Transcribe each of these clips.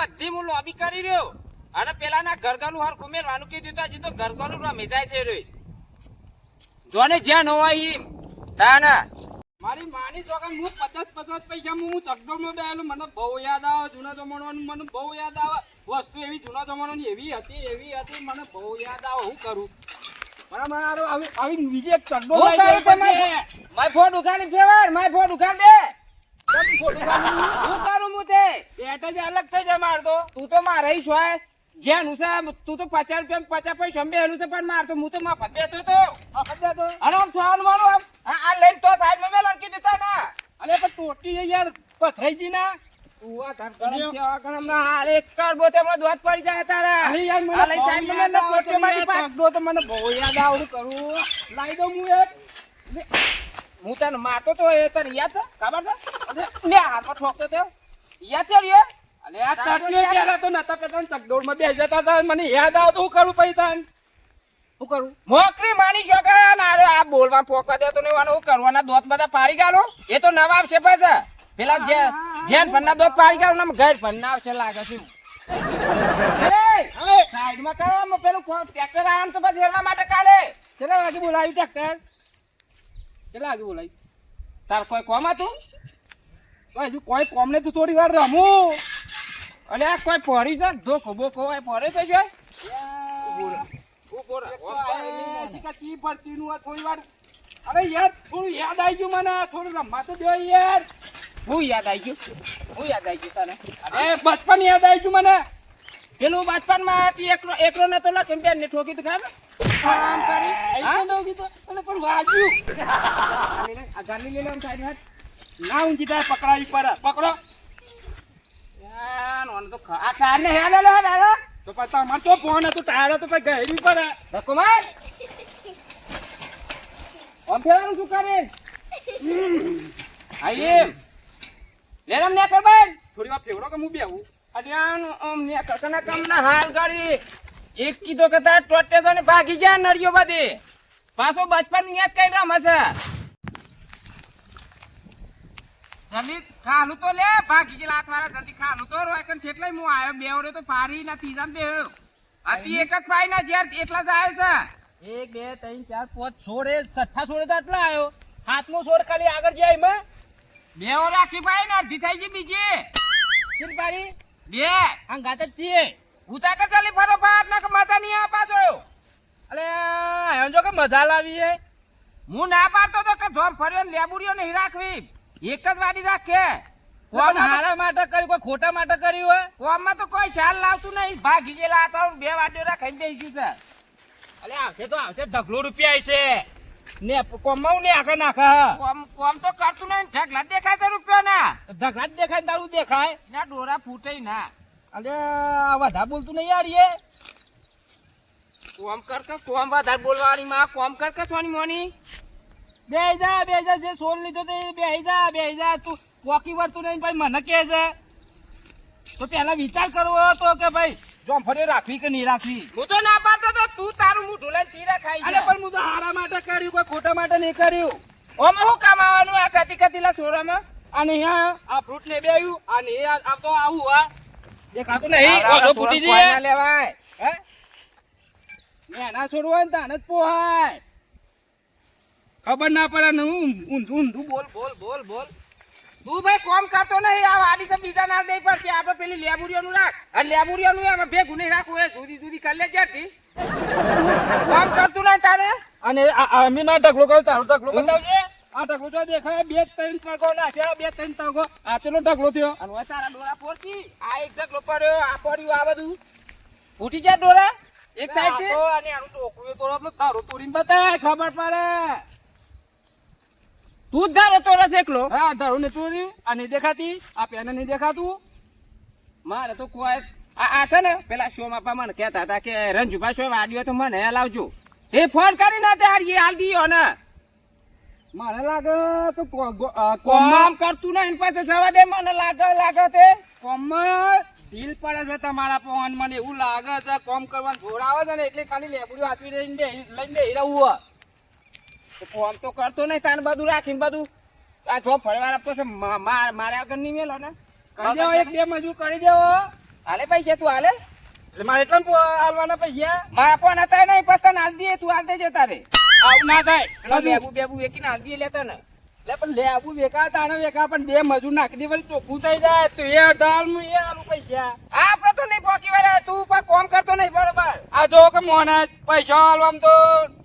બધી હું લોબી કરી રહ્યો અને પેલાના ઘરઘરનું હાર કુમેરવાનું કીધું તો હજી તો ઘરઘરનું રમી જાય છે રે જોને જ્યાં ન હોય ઈ તાના મારી માની સોગન હું 50 પૈસા હું ચકડોમાં બેહેલો મને બહુ યાદ આવે જૂના જમાનાનું મને બહુ યાદ આવે વસ્તુ એવી જૂના જમાનાની એવી હતી મને બહુ યાદ આવે હું કરું મારો આવી બીજી એક ચકડો હું કરું તમારે માય ફોન ઉગાડી ફેવર માય ફોન ઉગાડ દે હું કરું હું તે બેટા જ અલગ થઈ જાય માર તો તું તો મારે હોય જ્યાં નુસા તું તો 50 રૂપિયા 50 પૈસા બેહેલું છે પણ માર તો હું તો મફત દેતો તો અને આમ થવાનું મારું આમ આ લઈને તો સાઈડમાં મેલન કીધું તા ના અલે પણ ટોટી યાર પથરાઈજી ના તું આ ઘર ગરમ થયા ગરમના હાલ એક કર બોતે હમણાં દોત પડી જાય તારા અરે યાર મને આ લઈ સાઈડમાં મેલ પોતે મારી પાસે ચકડો તો મને બહુ યાદ આવે કરું લાઈ દઉં હું એક હું તને મારતો તો એ તને યાદ છે ખબર છે લે હાથમાં ઠોકતો તો યાદ છે રે અલે આ ચટણી પેલા તો નતા પેલા ચકડોળ માં બેસી જતા હતા મને યાદ આવે તો હું કરું પૈસા હું કરું મોકરી માની છોકરા ના રે આ બોલવા પોકા દેતો ને વાનો હું કરવાના દોત બધા પાડી ગાલો એ તો નવા આવશે પાછા પેલા જેન પન્ના દોત પાડી ગાલો ને ઘર પન્ના આવશે લાગે છે એ સાઈડમાં કરો પેલું ટ્રેક્ટર આમ તો બસ હેરવા માટે કાલે કેટલા વાગે બોલાવી ટ્રેક્ટર કેટલા વાગે બોલાવી તાર કોઈ કોમ હતું હજુ કોઈ કોમ ને તું થોડી વાર રમું અને આ કોઈ પડી છે ધોખો બોખો હોય પડે છે જો ચી પડતી નું થોડી વાર અરે યાર થોડું યાદ આવી ગયું મને થોડું રમવા તો દો યાર હું યાદ આવી ગયું તને અરે બચપન યાદ આવી ગયું મને પેલું બચપનમાં એકલો નતો લખીને બેન ને ઠોકી તો ખબર આમ કરી અને પણ વાગ્યું આ ગાલી લઈ લે આમ સાઈડ હાથ ના ઊંચી થાય પકડાવી પડે પકડો યાર ઓન તો આ ટાયર ને હેલે લે હેલે તો પછી તમારે તો ફોન હતું ટાયર તો પછી ગહેરી પડે રકુમાર ઓમ ફેરવાનું શું કરે આઈ લેરમ ને કર બેન થોડી વાર ફેવડો કે હું બેહું અડિયાન ઓમ ને કકના કામના હાલ ગાડી એક કીધો કે તાર ટોટે તો ને ભાગી જા નડિયો બધી પાછો બચપન યાદ કરી રમે છે જલ્દી ખાલું તો લે ભાગી ગયેલા હાથવાળા જલ્દી ખાલું તો રોય કન કેટલાય હું આવ્યો બેવડે તો પારી ના ત્રીજા બેહ્યો આતી એક જ પાઈ ના જ્યાર એટલા જ આવ્યો છે 1 2 3 4 5 છોડે છઠ્ઠા છોડે તો આટલા આવ્યો હાથમો છોડ ખાલી આગળ જાય એમાં બેઓ રાખી ભાઈ ને અડધી થઈ ગઈ બીજી કિલ પાડી બે અંગાત જ છીએ ઉતા કે ચાલી ફરો પાટ ના માતા ની આ પાછો અલે એમ જો કે મજા લાવી હે હું ના પાડતો તો કે જોર ફર્યો ને લેબુડીઓ નહીં રાખવી એક જ વાડી રાખે કોમ હારા માટે કર્યું કોઈ ખોટા માટે કર્યું હોય કોમમાં તો કોઈ શાલ લાવતું નહીં ભાગી ગયેલા હતા બે વાડીઓ રાખીને બેસી છે અલે આવશે તો આવશે ઢગલો રૂપિયા આવશે ને કોમમાં ને આખા નાખા કોમ તો કરતું નહીં ઢગલા દેખાય છે રૂપિયા ના ઢગલા જ દેખાય તારું દેખાય ના ડોરા ફૂટે ના અલે વધા બોલતું નહીં યાર એ કોમ કર કે કોમ વધારે બોલવાની માં કોમ કર કે સોની મોની બે જા જે સોલ લીધો તો બે જા તું વોકી વળતું નહીં ભાઈ મને કહે છે તો પેલા વિચાર કરવો તો કે ભાઈ જોમફળી રાખવી કે નહીં રાખવી હું તો ના પાડતો તો તું તારું મું ઢોલે તીરા ખાઈ અરે પણ હું તો હારા માટે કર્યું કોઈ ખોટા માટે નહીં કર્યું ઓમ હું કમાવાનું આ કતીલા છોરામાં અને આ ફ્રૂટ ને બેયું અને આ તો આવું આ દેખાતું નહીં ઓછો ફૂટી ના જઈએ લેવાય હે ના છોડવા ને તાને જ પોહાય ખબર ના પડે ને ઊંધું બોલ તું ભાઈ કોમ કરતો નહીં આ વાડી તો બીજા ના દઈ પડશે આપણે પેલી લેબુરીઓનું રાખ અને લેબુરીઓનું એમાં ભેગું નહીં રાખવું એ જુદી કરી લે જ્યાંથી કોમ કરતું નહીં તારે અને અમે ના ઢગલો કરો તારો ઢગલો બતાવજે આ ઢગલો તો દેખાય 2 3 ટકો નાખ્યા 2 3 ટકો આ ચલો ઢગલો થયો અને હવે તારા ડોરા પોરતી આ એક ઢગલો પડ્યો આ પડ્યું આ બધું ફૂટી જાય ડોરા એક સાઈડ થી અને આનું ટોકરું તો આપણો તારો તોડીને બતાય ખબર પડે તું જ ધારો તોરસ એકલો હા તારું ને તોડી આ નહીં દેખાતી આ પેને નહીં દેખાતું મારે તો કોઈ આ છે ને પેલા શો માં મને કહેતા હતા કે રંજુભા શો વાડ્યો તો મને લાવજો એ ફોન કરીને તે હાલ દીયો ને મને લાગે તો કોમ કરતું નહીં પાછું જવા દે મને લાગે તે કોમમાં ઢીલ પડે છે તમારા પવન મને એવું લાગે છે કોમ કરવાનું જોડાવે છે ને એટલે ખાલી લેબુડી હાથવી લઈને બેહી રહું કોમ તો કરતો નહીં તાને બધું રાખીને બધું આ જો ફરવાના પછી મારે આગળ નહીં મેલો ને કરી દેવો એક બે મજૂર કરી દેવો હાલે પૈસા તું હાલે એટલે મારે એટલા આલવાના પૈસા મારા પણ હતા નહીં પસંદ હાલ દઈએ તું હાલ દેજે તારે આવું ના થાય પેલો લેબુ બેબુ વેકીને હાલ દઈએ લેતો ને એટલે પણ લે આવું વેકા તાણે વેકા પણ બે મજૂર નાખી દે વળી ચોખ્ખું થઈ જાય તો એ અઢાર માં એ આલું પૈસા આપડે તો નહીં પોકી વાળા તું પણ કોમ કરતો નહીં બરોબર આ જો કે મોના પૈસા આલવામાં તો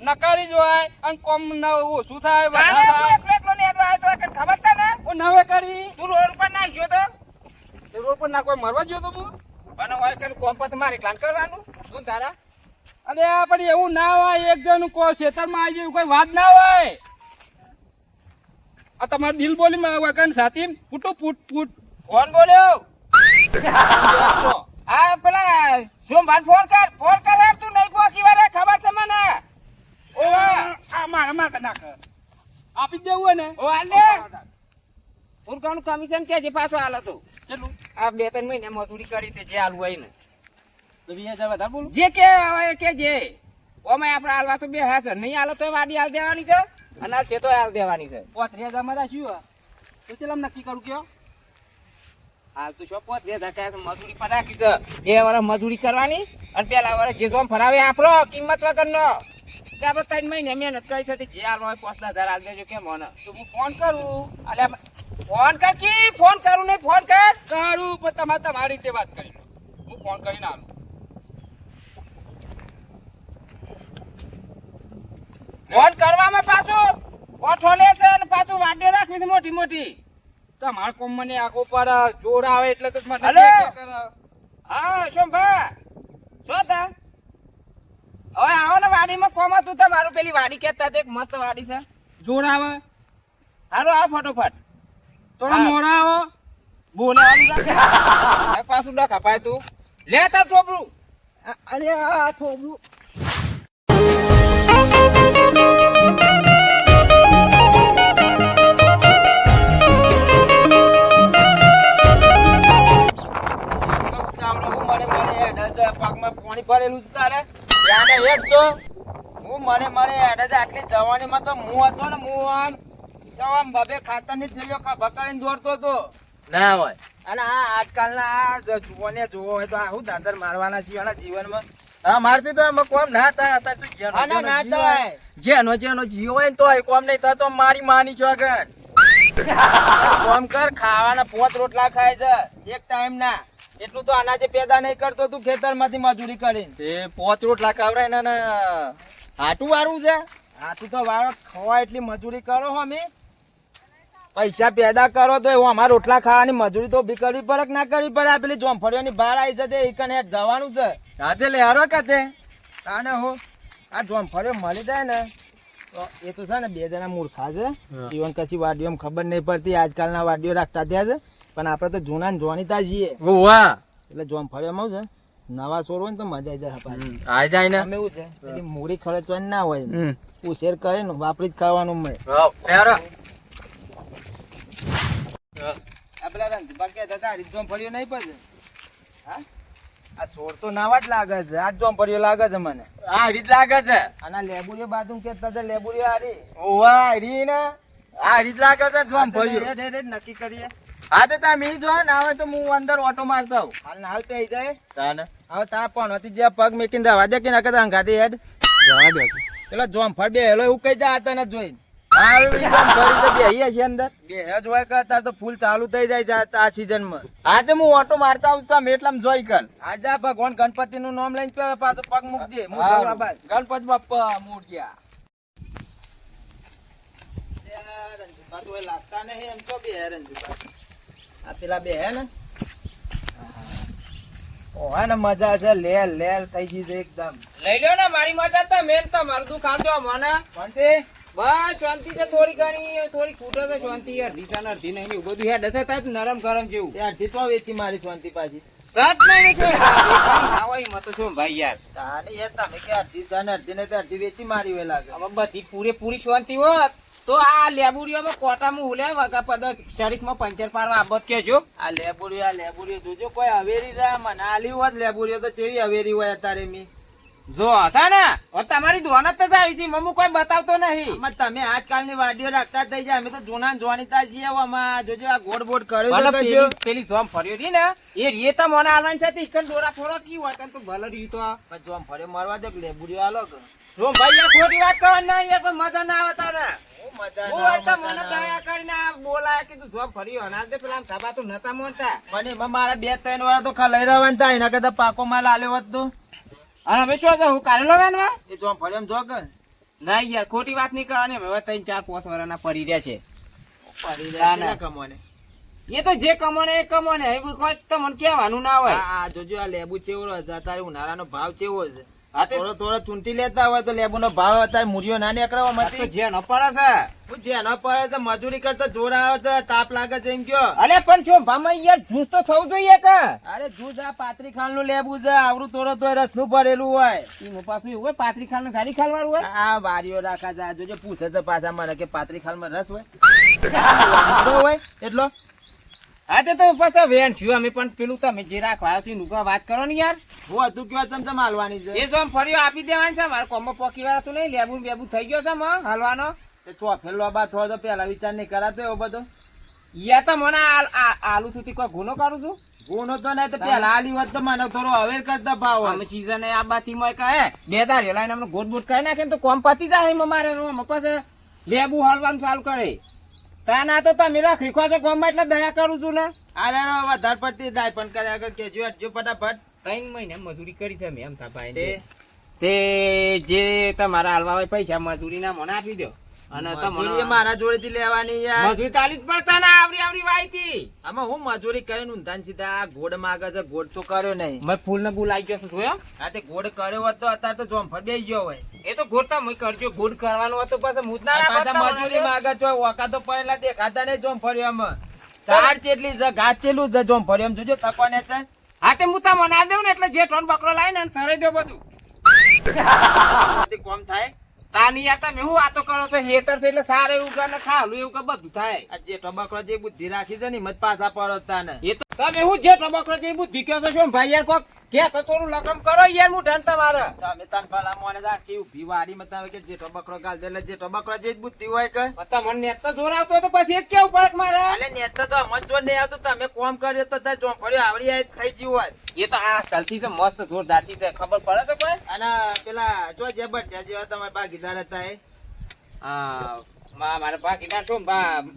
નકારી જ હોય અને કોમ ઓછું થાય કાલે વધારે હું એકલો એકલો નહીં આવ્યો તો કે ખબર છે ને થાય નવે કરી તું રોડ પર નાખ્યો તો રોડ પર ના કોઈ મરવા ગયો તો હું અને હોય કે કોમ પછી મારે ક્લાન કરવાનું શું તારા અરે આ પણ એવું ના હોય એક જણ કો ખેતરમાં આવી જાય કોઈ વાત ના હોય આ તમારે દિલ બોલી વગર સાથી ફૂટું ફૂટ ફૂટ કોણ બોલ્યો આ પેલા સોમભાઈ ફોન કર યાર, તું નહીં પોકી વાળા ખબર છે મને આ મારા માથે નાખ આપી જ દેવું હોય ને ઓ હાલ દે ઉરકાનું કમિશન કે જે પાછો હાલ હતો કેટલું આ 2-3 મહિને મજૂરી કરી તે જે હાલવું હોય ને તો 20,000 વધારે બોલું જે કે હવે કે જે ઓમે આપણે હાલવા તો બે હાસર નહીં હાલો તો વાડી હાલ દેવાની છે અને હાલ છે તો હાલ દેવાની છે 35,000 માં રાખ્યું તો ચલ આમ નક્કી કરું કયો હાલ તો શું 5,000 કહે છે મજૂરી પર રાખી છે 2 વર્ષ મજૂરી કરવાની અને પેલા વર્ષ જે જોમ ફરાવે આપણો કિંમત વગરનો તે આપણે 3 મહિને મહેનત કરી છે તે જે હાલવા હોય 5,000 હાલ દેજો કેમ મને તો હું ફોન કરું અલે ફોન કર કી ફોન કરું નહીં ફોન કર કરું પણ તમારે તમારી રીતે વાત કરી લો હું ફોન કરીને આવું ફોન કરવામાં પાછું ઓઠો લે છે અને પાછું વાડે રાખવી છે મોટી મોટી તમારે કોમ મને આખો પર જોર આવે એટલે તો મને હલો? હા શોભા શું તા હવે આવો ને વાડીમાં કોમ હતું તો મારું પેલી વાડી કહેતા હતા એક મસ્ત વાડી છે જોર આવે હાલો આવ ફટોફટ થોડા હા. મોડા આવો બોલાવાનું રાખે પાછું ન ખપાય તું લે તાર ટોપરું અરે આ થોડું પગમાં પાણી ભરેલું છે તારે ત્યાં એક તો હું મને હેડે છે આટલી જવાનીમાં તો હું હતો ને હું આમ બબે ખાતરની થેલીઓ ભકાડીને દોડતો હતો ના હોય અને આ આજકાલના આ જુવાને જોવો હોય તો આ હું દાદર મારવાના છીએ એના જીવનમાં હા મારતી તો એમાં કોમ ના થાય અત્યારે તો હા, ના, ના થાય. જેનો જીવ હોય ને તો કોમ નહીં થતો મારી માની છો આગળ કોમ કર ખાવાના 5 રોટલા ખાય છે એક ટાઈમ ના એટલું તો અનાજે પેદા નહીં કરતો તું ખેતરમાંથી મજૂરી કરીને તે 5 રોટલા ખવડાય ને હાટું વારું છે હાટું તો વારો ખવા એટલી મજૂરી કરો હો અમે પૈસા પેદા કરો તો એવું અમારા રોટલા ખાવાની મજૂરી તો ઉભી કરવી પડે કે ના કરવી પડે આ પેલી જોમફળીઓની બહાર આવી જતે એકને હેઠ જવાનું છે રાતે લે હારો કાતે તાને હો આ જોમફળીઓ મળી જાય ને તો એ તો છે ને 2 જણા મૂર્ખા છે જીવન કશી વાડીઓ ખબર નહીં પડતી આજકાલના વાડીઓ રાખતા ત્યાં છે પણ આપણે તો જૂના ને જોણીતા છીએ એટલે જોમફળીઓમાં છે નવા ચોર હોય ને તો મજા આવી જાય આવી જાય ને અમે એવું છે પેલી મૂડી ખર્ચવાની ના હોય ઉછેર કરીને વાપરી જ ખાવાનું મેં આ પેલા રંગભા કે દાદા જોમફળીઓ નહીં પડે હા આ છોડ તો નાવા જ લાગે છે આ જોમફળીઓ લાગે છે મને આ રીત લાગે છે આના લેબુરીઓ બાજુ કેતા છે લેબુરીઓ હારી ઓવા રી ને આ રીત લાગે છે જોમફળીઓ નક્કી કરીએ હા તો તમે જો ને આવે તો હું અંદર ઓટો મારતો આવું હાલ ના હાલ પે આવી જાય તાને હવે તા પણ હતી જે પગ મેકીને રવા દે કે ના કરતા અંગાતી હેડ જવા દે પેલા જોમફળ બે હેલો એવું કઈ જાય હતા ને જોઈને હા એ જોમફળી તો બેહી છે અંદર બે હેજ હોય કે તાર તો ફૂલ ચાલુ થઈ જાય છે આ સીઝન માં હા તો હું ઓટો મારતા આવું તમે એટલામાં જોઈ કર આજા ભગવાન ગણપતિ નું નામ લઈને પે પાછો પગ મૂક દે હું હા. જઉં આ બાદ ગણપતિ બાપ્પા મોરયા લાગતા નહીં એમ તો બે હેરન આ પેલા બે હે ને ઓહા ને મજા છે લેલ લેલ થઈ ગઈ છે એકદમ લઈ લ્યો ને મારી મજા તો મેન તો મરદું ખાતો મને શાંતિ બસ શાંતિ છે થોડી ઘણી થોડી ખૂટે છે શાંતિ અડધી છે ને અડધી નહીં એવું બધું હેડ હશે થાય નરમ ગરમ જેવું તે અડધી તો વેચી મારી શાંતિ પાછી સત નહીં છે હા હોય મત શું ભાઈ યાર તાને યાર તમે કે અડધી છે ને અડધી ને તો અડધી વેચી મારી હોય લાગે હવે બધી પૂરેપૂરી શાંતિ હોત તો આ લેબુડીઓમાં કોટામાં ઉલ્યા વગા પદ શરીફમાં પંચર પાડવા આબત કેજો આ લેબુરીઓ જોજો કોઈ હવેરી છે મને આલી હોત લેબુરીઓ તો કેવી હવેરી હોય અત્યારે મી જો હશે ને હવે તમારી દોનત તો જાય છે મમ્મી કોઈ બતાવતો નહીં. આમાં તમે આજકાલની વાડીઓ રાખતા જ થઈ જાય અમે તો જૂના ને જોણીતા છીએ હવે આમાં જોજો આ ગોળ બોડ કર્યો ભલે છે કજો. પેલી જોમ ફર્યો હતી ને એ રીએ તો મને આલવાની છે ઈકન દોરા ફોડો કી હોય તને તો ભલે રહ્યું તો પણ જો આમ ફર્યો મારવા દો કે લેબુડીઓ આલો કે જો ભાઈ યાર ખોટી વાત કરવાની ના યાર પણ મજા ના આવે તારે હું મજા હું ના હોય તો આવે, મને મજા ના દયા કરીને આ બોલાય કીધું જોમ ફર્યો અનાજ દે પેલા આમ ધાબા તો નતા મોનતા આવે. મને એમાં મારા 2-3 વાર તો ખાલી રહેવાનું થાય એના કરતા પાકો માલ આલ્યો હોત તો અને હવે શું છે હું કાઢેલો વેનવા એ જો આમ ફર્યો એમ જો કે ના યાર ખોટી વાત નહીં કરવાની હવે 3-4-5 વર્ષના પડી રહ્યા છે ફરી ના, રહ્યા ના. છે કમોને. એ તો જે કમોને એ કમોને એવું કોઈ તો મને કહેવાનું ના હોય આ જોજો આ લેબુ ચેવડો છે અત્યારે ઉનાળાનો ભાવ કેવો છે હા તે થોડો થોડો ચૂંટી લેતા હોય તો લેબુનો ભાવ અત્યારે મૂળિયો ના નીકળવા આ તો મતી જે ન પડે છે હું જેનો પડે છે મજૂરી કરતા જોર આવે છે તાપ લાગે છે એમ કયો અલે પણ જો ભામાં યાર જૂસ તો થવું જોઈએ કે અરે જૂજ આ પાત્રી ખાંડનું લેબુ છે આવડું થોડો તોય રસનું ભરેલું હોય ઈ પાછું એવું હોય પાતરી ખાલ ને ગાડી ખાલ વાળું હોય આ વારીઓ રાખા છે આ જોજો પૂછે છે પાછા મને કે પાત્રી ખાંડમાં રસ હોય વાંદરો હોય એટલો હા તે તો પાછા વેણ થયું અમે પણ પેલું તમે જે રાખવા આવ્યો છો એનું કાંઈ વાત કરો ને યાર હું હતું કયો ચમચમ હાલવાની છે એ જો આમ ફર્યો આપી દેવાની છે મારે કોમો પોકી વાળા તો નહીં લેબુ બેબુ થઈ ગયો છે માં હાલવાનો તે ચોફેલો બા થોડો તો પેલા વિચાર નહીં કરાતો એવો બધો યા તો મને આલુ સુધી કોઈ ગુનો કરું છું ગુનો તો નહીં તો પેલા આલી હોત તો મને થોડો અવેર કરતા ભાવ અમે સીઝન આ બાતી માં કહે બે દાર લાઈને અમને ગોટ બોટ કરી નાખે ને તો કોમ પતી જાય એમાં મારે પછી લેબુ હાલવાનું ચાલુ કરે તા ના તો તમે રાખી ખો છો કોમ એટલે દયા કરું છું ને અરે વધારે પડતી ડાય પણ કરે આગળ કેજો હટજો ફટાફટ 3 મહિને મજૂરી કરી છે મેં એમ થાપાઈ તે તે જે તમારા હાલવા હોય પૈસા મજૂરી ના મને આપી દો અને મજૂરી તમને મારા જોડેથી લેવાની યાર મજૂરી તાલી જ પડતા ના આવડી આવડી વાયથી આમાં હું મજૂરી કરીને ઊંધાન સીધા આ ગોળ માગે છે ગોળ તો કર્યો નહીં મેં ફૂલ ને બુલ આવી ગયો છું જોયો આ તે ગોળ કર્યો હોત તો અત્યારે તો જોમફળ બેસી ગયો હોય એ તો ગોળતા મુઈ કરજો ગોળ કરવાનો હતો પાછા મુજ ના આ પાછા રાખો મજૂરી માગે છો ઓકા તો પડેલા દેખાતા નહીં જોમફળ્યો આમાં ઝાડ ચેટલી છે ઘાસ ચેટલું છે જોમફળ્યો એમ જોજો તકવાને છે હા તે હું તમને આ દઉં ને એટલે જે ટોન બકરો લાવીને અને સરાઈ દો બધું આથી કોમ થાય તાની યાર તમે હું વાતો કરો છો હેતર છે એટલે સારે એવું કરે ને ખાવલું એવું કે બધું થાય આ જે ટબકરો જે બુદ્ધિ રાખી છે ને મત પાછા પડો તાને એ તો તમે હું જે ટબકરો છે એ બુદ્ધિ કહો છો શું ભાઈ યાર કોક કે તો થોડું લગમ કરો યાર હું ધન તમારે તમે તન ભલા મોને રાખી ઊભી વાડી માં તમે કે જે ટબકરો ગાલ દે એટલે જે ટબકરો જે જ બુદ્ધિ હોય કે તમને નેટ તો જોર આવતો તો પછી એ જ કેવું પડે મારે અલે નેત તો અમન જો નહીં આવતું તમે કોમ કર્યો તો તાર જોમફળ્યો આવડી આય થઈ ગયું હોય એ તો આ ચાલતી છે મસ્ત જોરદાર થી છે ખબર પડે છે કોઈ અને પેલા જો જે બટ્યા જેવા તમારા ભાગીદાર હતા એ મારા ભાગીદાર શું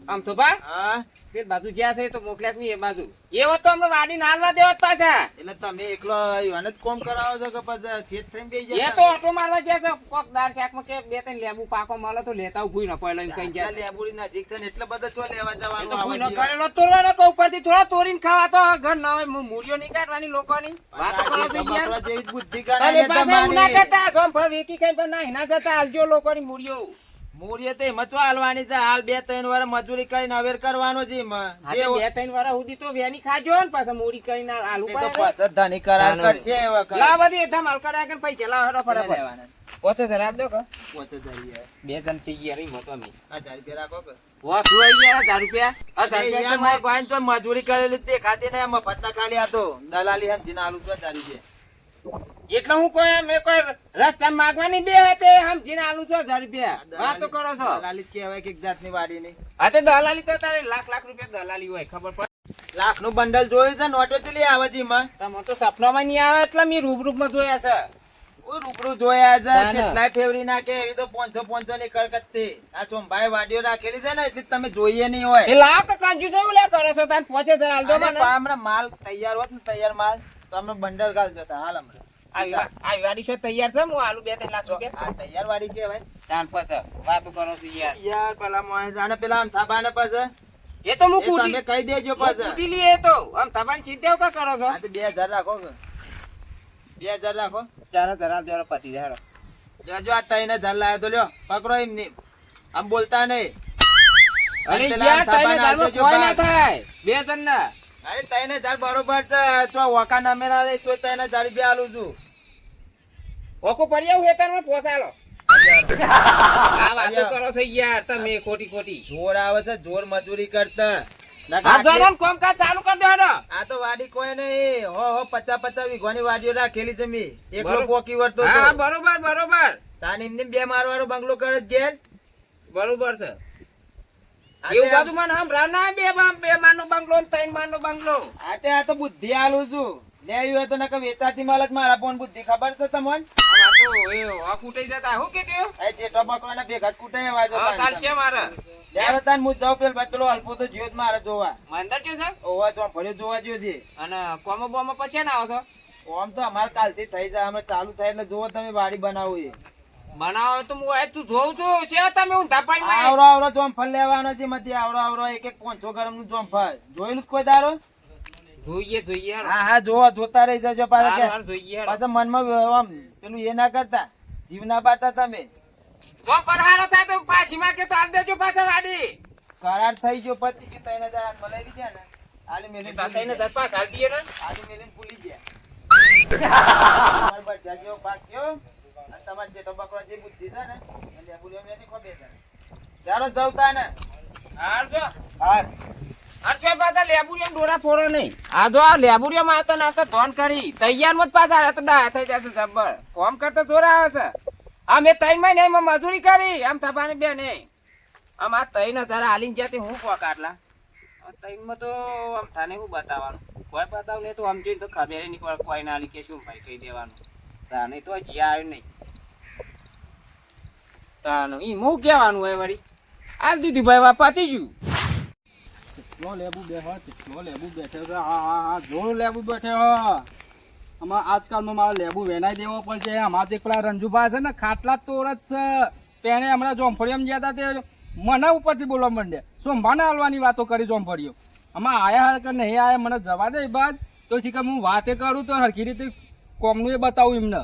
આમ તો બા હા તે બાજુ જ્યાં છે એ તો મોકલ્યા જ નહીં એ બાજુ એવો તો અમને વાડી નાલવા દેવા જ પાછા એટલે તમે એકલો યુવાન જ કોમ કરાવો છો કે પછી છેદ થઈને બેસી એ જાય તો ઓટો મારવા જ્યાં છે કોક દાળ શાકમાં કે 2-3 લેબુ પાકો મળે તો લેતા ઉભું ન પડે એમ કઈ જાય લેબુડી નજીક છે ને એટલે બધો ચો લેવા એ તો જવાનું ભૂઈ આવે ન કરેલો તોડવાનો કે ઉપરથી થોડા તોડીને ખાવા તો ઘર ના હોય મૂળિયો નહીં કાઢવાની લોકોની વાત કરો છો યાર જેવી જ બુદ્ધિ તમે કરાય પાછા ઉના તમારી જતા જોમ ફળ વેકી કઈ પણ ના હિના જતા હાલજો લોકોની મૂળિયો મૂળીએ તો એમાં ચો હાલવાની છે હાલ 2-3 વાર મજૂરી કરીને અવેર કરવાનો છે એમાં જે 2-3 વાર સુધી તો વેની ખાજો ને પાછા મૂડી કરીને આલુ એ તો પડે પાછા ધણી કરાર કરશે એ વખત લાવ બધી ધમ હલકા કે પૈસા લાવ હડો ફટાફટ લેવાના ઓછો સર આપ દો કે પોતે ધરીએ 2 જણ છે યાર ઈ મતો મે 1000 રૂપિયા રાખો કે વા તું આઈ ગયા 1000 રૂપિયા અરે યાર મારા ભાઈ તો મજૂરી કરેલી તે ખાતી ને મફતના ખાલી આ તો દલાલી સમજીને આલુ તો 1000 રૂપિયા એટલે હું કોઈ મે કોઈ રસ્તા માંગવાની બે હતે સમજીને આલુ છો 1000 રૂપિયા વાતો કરો છો દલાલી જ કહેવાય કે એક જાતની વાડી નહીં હા તે દલાલી તો તારે લાખ રૂપિયા દલાલી હોય ખબર પડે લાખનું બંડલ જોયું છે નોટો ચલી આવે છે એમાં તમે તો સપનામાં નહીં આવે એટલે મેં રૂબરૂમાં જોયા છે ઓય રૂબરૂ જોયા છે ના, ના. કેટલાય ફેવરી નાખે એવી તો 500 ની કડકત છે આ સોમભાઈ વાડીઓ રાખેલી છે ને એટલે તમે જોઈએ નહીં હોય એ લાવ તો કંજૂસ એવું લે કરો છો તાર 5000 આલ દો અરે મને પા હમણાં માલ તૈયાર હોત ને તૈયાર માલ તો અમે બંડલ ગાલ જતા હાલ હમણાં આવી વાડી છે તૈયાર છે હું આલુ 2-3 લાખ રૂપિયા આ તૈયાર વાડી કેવાય તાર પછી વાતો કરો છો યાર યાર પેલા મોણે જાણે પેલા આમ થાબાને પાછા એ તો હું એ કૂટી તમે કહી દેજો પાછા કૂટી લીએ તો આમ તમારી ચિંતા કા કરો છો આ તો 2000 રાખો કે 2000 રાખો 4000 આલ દેવાનો પતિ જાય જો આ 3000 લાયો તો લ્યો પકડો એમ નહીં આમ બોલતા નહીં અરે પેલા યાર થાબાને તાઈને આલ દારૂ દેજો કોઈ ના ભાગ. થાય બે જણ ના અરે 3000 બરોબર છે તો વોકા નામે ના રે તો 3000 રૂપિયા આલું છું ઓકો પડી આવું હેતરમાં પોસાલો આ વાતો કરો છો યાર તમે ખોટી જોર આવે છે જોર મજૂરી કરતા ના હાથ ધોઈને કામકાજ ચાલુ કરી દેવાનો. આ તો વાડી કોઈ નહીં, હો 50 વીઘાની વાડીઓ રાખેલી છે મેં. એકલો બરોબર. પોકી વળતો હા હતો. બરોબર બરોબર તાન એમને બે મારવાનો બંગલો કરે છે ઘેર. બરોબર છે. આ એવું તે બધું મને સંભળાવ ના, બે માળનો બંગલો ને 3 માળનો બંગલો. આ તો બુદ્ધિ આલું છું. લેવી હોય તો નકર વેચાતી માલ જ મારા પણ બુદ્ધિ ખબર છે તમને? આમ આ તો એ આ કૂટાઈ જતા હું કીધું? આ જેઠો બકરાના ભેગા જ કૂટાય એવા જો હા, તાન ચાલશે તમે. મારે. લેવો તાન હું જાઉં પેલો અલ્પો તો જ્યોત મારે જોવા. મંદર છે સર? ઓવા તો ભર્યો જોવા જ્યો છે. અને કોમો બોમો પછી ના આવો છો? આમ તો અમારે કાલથી થઈ જાય, અમે ચાલુ થાય એટલે જોવો તમે વાડી બનાવો એ. બનાવો તો હું તું જોઉં છું. છે તમે ઊંધા પાડીમાં? આવરો આવરો જોમફળ લેવાનો છે મતી. આવરો એક 500 ગ્રામ નું જોમફળ જોયેલું જ કોઈ દારો? જોઈએ હેડો. હા જોવા જોતા રહી જજો પાછા કે. હાર જોઈએ હેડો. પાછા મનમાં આમ પેલું એ ના કરતા, જીવ ના પાડતા તમે. જો પરહારો થાય તો પાછીમાં કે તો આલ દેજો પાછા વાડી. કરાર થઈ ગયો પતિ ગયું 3000 હાથમાં લઈ લીધા ને. આલી મેલી તાતાઈને દસ પાસ આલ દીએ ને. આલી મેલીને ભૂલી ગયા. તમારે બધા જેવો પાક થયો અને તમારે જે ટબકરો જે બુદ્ધિ છે ને એટલે બોલ્યો મેં ખોબે છે. ચાલો જવતા ને. હાર જો. હાર. અરછે પાછા લેબુરિયમ ડોરા ફોરો નહીં. આ જો આ લેબુરિયમ આતા નાતા ધોન કરી તૈયાર મત પાછા આ તો ડા થઈ જશે જબ્બર. કોમ કરતા જોરા આવે છે. આ મેં 3 મહિને એમાં મજૂરી કરી આમ થપાની બે નહીં. આમ આ 3000 આલીને જતી હું કોક આટલા. આ 3 માં તો આમ થાને હું બતાવવાનું. કોઈ બતાવ નહીં તો આમ જોઈને તો ખબર નહીં પડે કોઈ ના આલી કે શું ભાઈ કહી દેવાનું. તા નહીં તો હજી આવ્યું નહીં. તાનું ઈ હું કહેવાનું હોય વળી. આલ દીધી ભાઈ વા પતી ગયું. કેટલો લેબુ બેઠો, કેટલો લેબુ બેઠો છે. હા જોર લેબુ બેઠો. આમાં આજકાલમાં મારે લેબુ વેનાઈ દેવો પડશે. અમારા તે પેલા રંજુભા છે ને ખાટલા તોડ જ છે. તેને હમણાં જોમફળીમાં ગયા હતા તે મને ઉપરથી બોલવા માંડ્યા. સોમભાને હાલવાની વાતો કરી જોમફળીઓ. આમાં આયા કે નહીં આયા મને જવા દે બાદ તો શીખર હું વાતે કરું તો હરખી રીતે કોમનું એ બતાવું એમને.